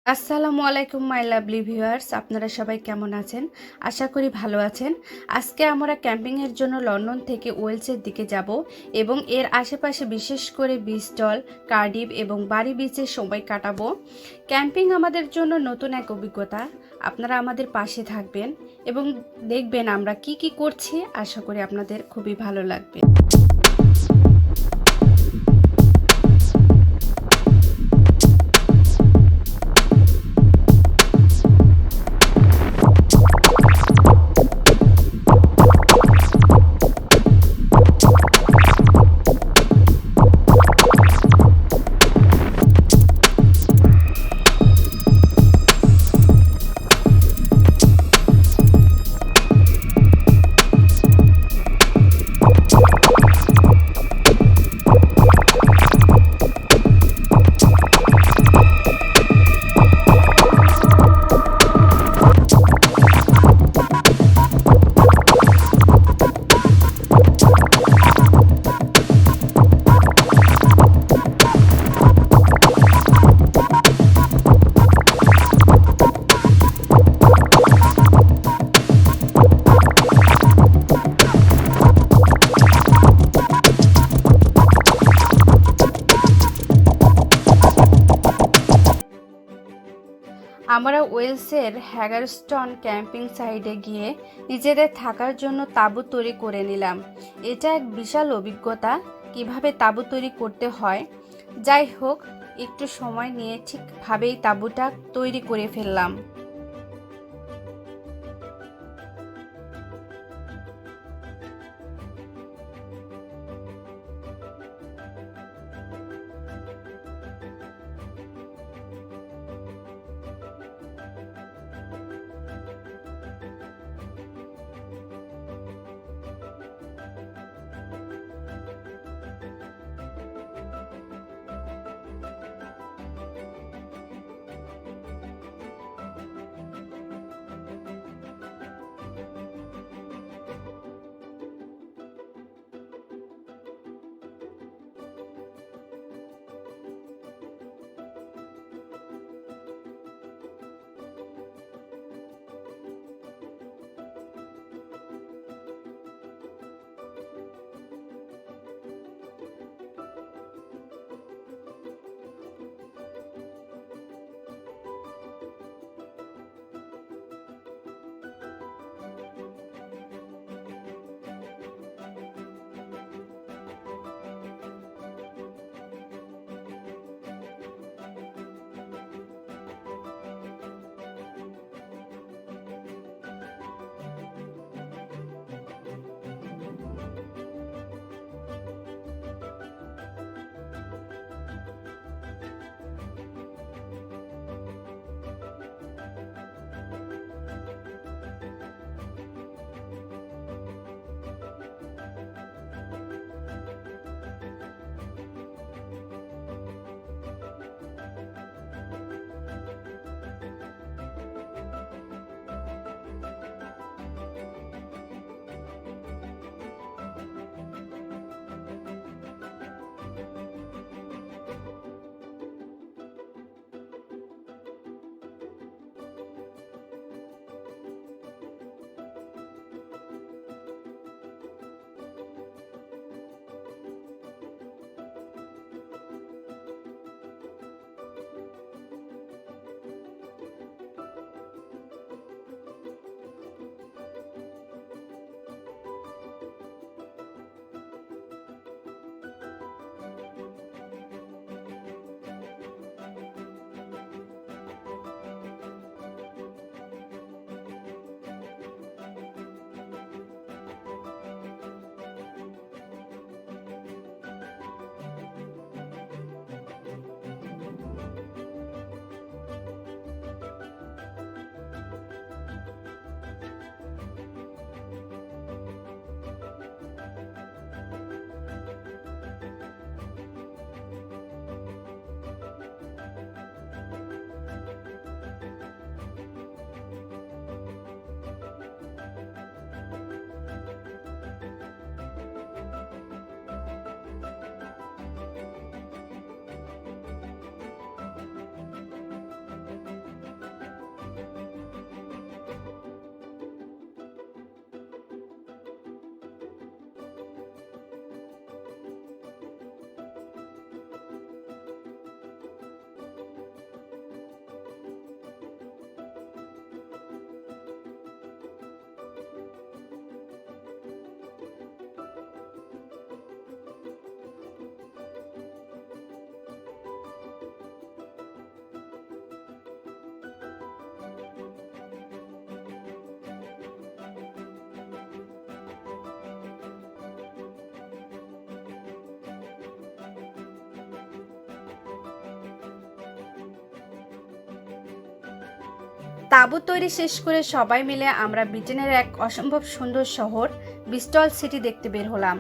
আসসালামু আলাইকুম my lovely viewers, আপনারা সবাই কেমন আছেন? আশা করি ভালো আছেন। আজকে আমরা ক্যাম্পিংয়ের জন্য লন্ডন থেকে ওয়েলসের দিকে যাব এবং এর আশেপাশে বিশেষ করে ব্রিস্টল, কার্ডিফ এবং বারি বিচে সময় কাটাবো। ক্যাম্পিং আমাদের জন্য নতুন এক অভিজ্ঞতা। আপনারা আমাদের পাশে থাকবেন এবং দেখবেন আমরা কি কি করছি। আশা করি আপনাদের খুবই ভালো লাগবে। আমরা ওয়েলসের হ্যাগারস্টন ক্যাম্পিং সাইটে গিয়ে নিজেদের থাকার জন্য তাঁবু তৈরি করে নিলাম। এটা এক বিশাল অভিজ্ঞতা, কিভাবে তাঁবু তৈরি করতে হয়। যাই হোক, একটু সময় নিয়ে ঠিকভাবেই তাঁবুটা তৈরি করে ফেললাম। তাঁবু তৈরি শেষ করে সবাই মিলে আমরা ব্রিটেনের এক অসম্ভব সুন্দর শহর ব্রিস্টল সিটি দেখতে বের হলাম।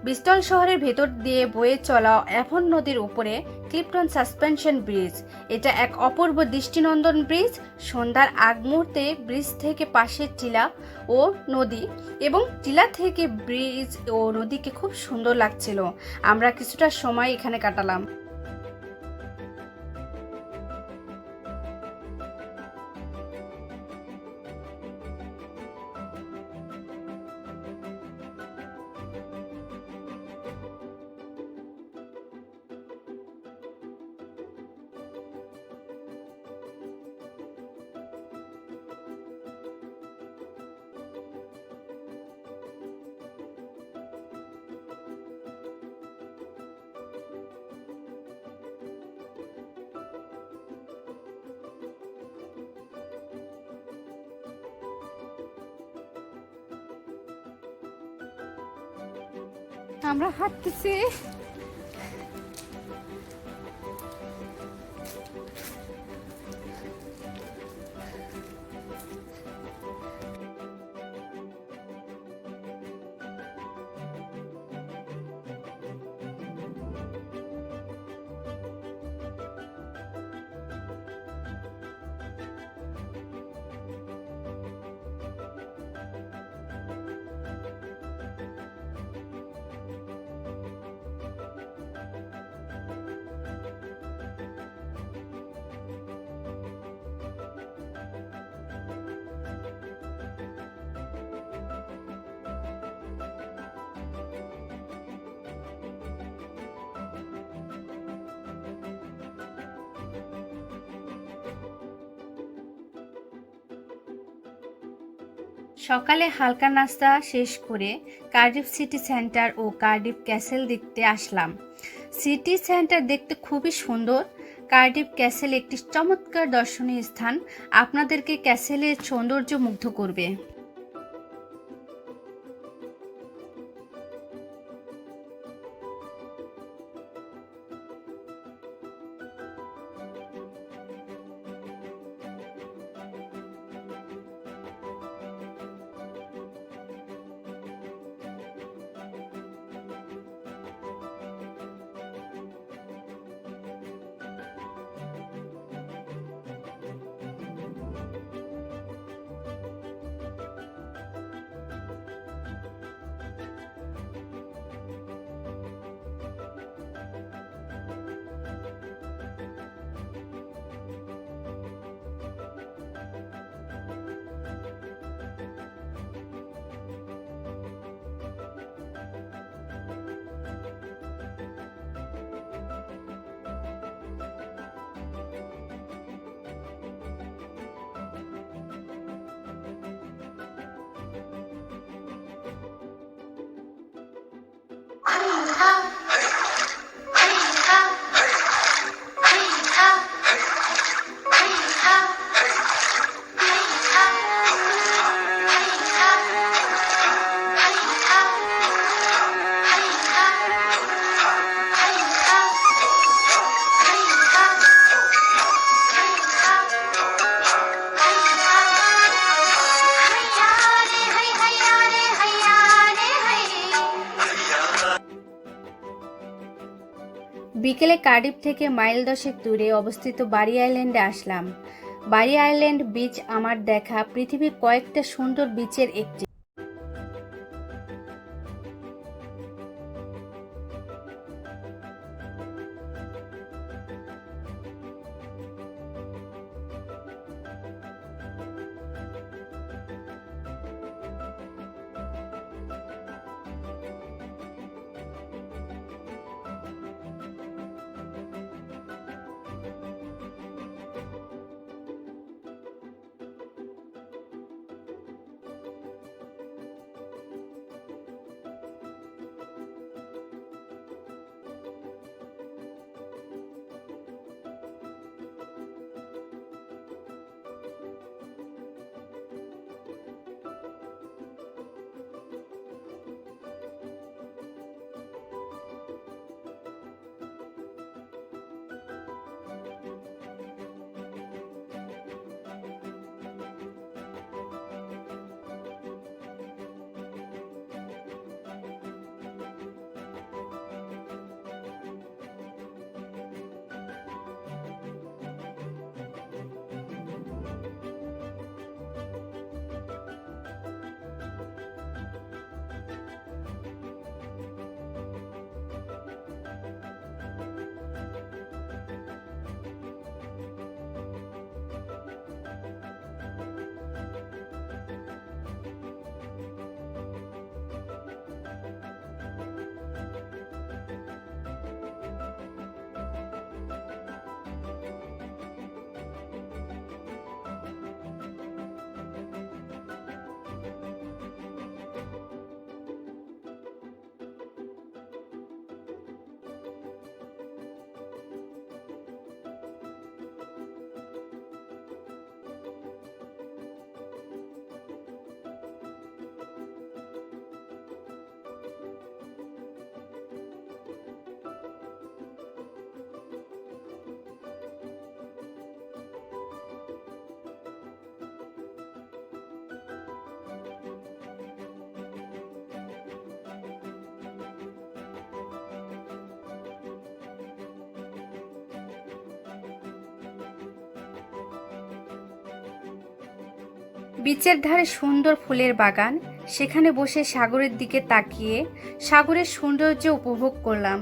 ব্রিস্টল শহরের ভেতর দিয়ে বয়ে চলা অ্যাভন নদীর উপরে ক্লিফটন সাসপেনশন ব্রিজ। এটা এক অপূর্ব দৃষ্টিনন্দন ব্রিজ। সন্ধ্যার আগ মুহূর্তে ব্রিজ থেকে পাশের টিলা ও নদী এবং টিলা থেকে ব্রিজ ও নদীকে খুব সুন্দর লাগছিল। আমরা কিছুটা সময় এখানে কাটালাম। আমরা হাঁটতেছি। সকালে হালকা নাস্তা শেষ করে কার্ডিফ সিটি সেন্টার ও কার্ডিফ ক্যাসেল দেখতে আসলাম। সিটি সেন্টার দেখতে খুবই সুন্দর। কার্ডিফ ক্যাসেল একটি চমৎকার দর্শনীয় স্থান, আপনাদেরকে ক্যাসেলের সৌন্দর্য মুগ্ধ করবে। বিকেলে কার্ডিফ থেকে মাইল 10 দূরে অবস্থিত বারি আইল্যান্ডে আসলাম। বারি আইল্যান্ড বিচ আমার দেখা পৃথিবীর কয়েকটা সুন্দর বিচের একটি। বিচের ধারে সুন্দর ফুলের বাগান, সেখানে বসে সাগরের দিকে তাকিয়ে সাগরের সৌন্দর্য উপভোগ করলাম।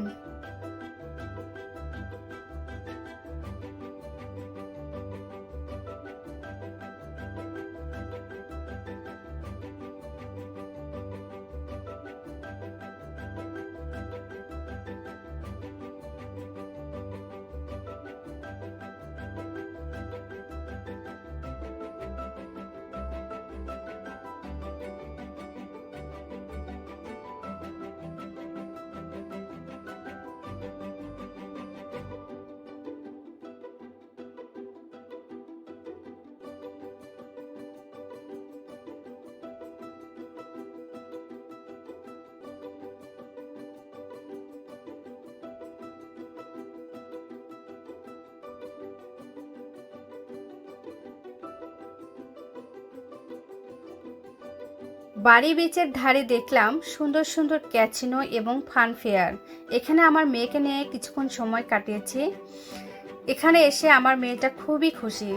বাড়ি বিচের ধারে দেখলাম সুন্দর সুন্দর ক্যাচিনো এবং ফান ফেয়ার। এখানে আমার মেয়েকে নিয়ে কিছুক্ষণ সময় কাটিয়েছি। এখানে এসে আমার মেয়েটা খুবই খুশি।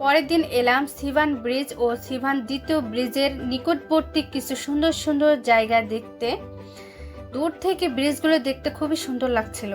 পরের দিন এলাম সিভান ব্রিজ ও সিভান দ্বিতীয় ব্রিজের নিকটবর্তী কিছু সুন্দর সুন্দর জায়গা দেখতে। দূর থেকে ব্রিজগুলো দেখতে খুবই সুন্দর লাগছিল।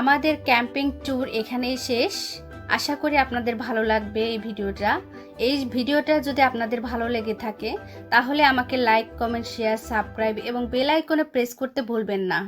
আমাদের ক্যাম্পিং ট্যুর এখানেই শেষ। আশা করি আপনাদের ভালো লাগবে এই ভিডিওটা যদি আপনাদের ভালো লেগে থাকে তাহলে আমাকে লাইক, কমেন্ট, শেয়ার, সাবস্ক্রাইব এবং বেল আইকনে প্রেস করতে ভুলবেন না।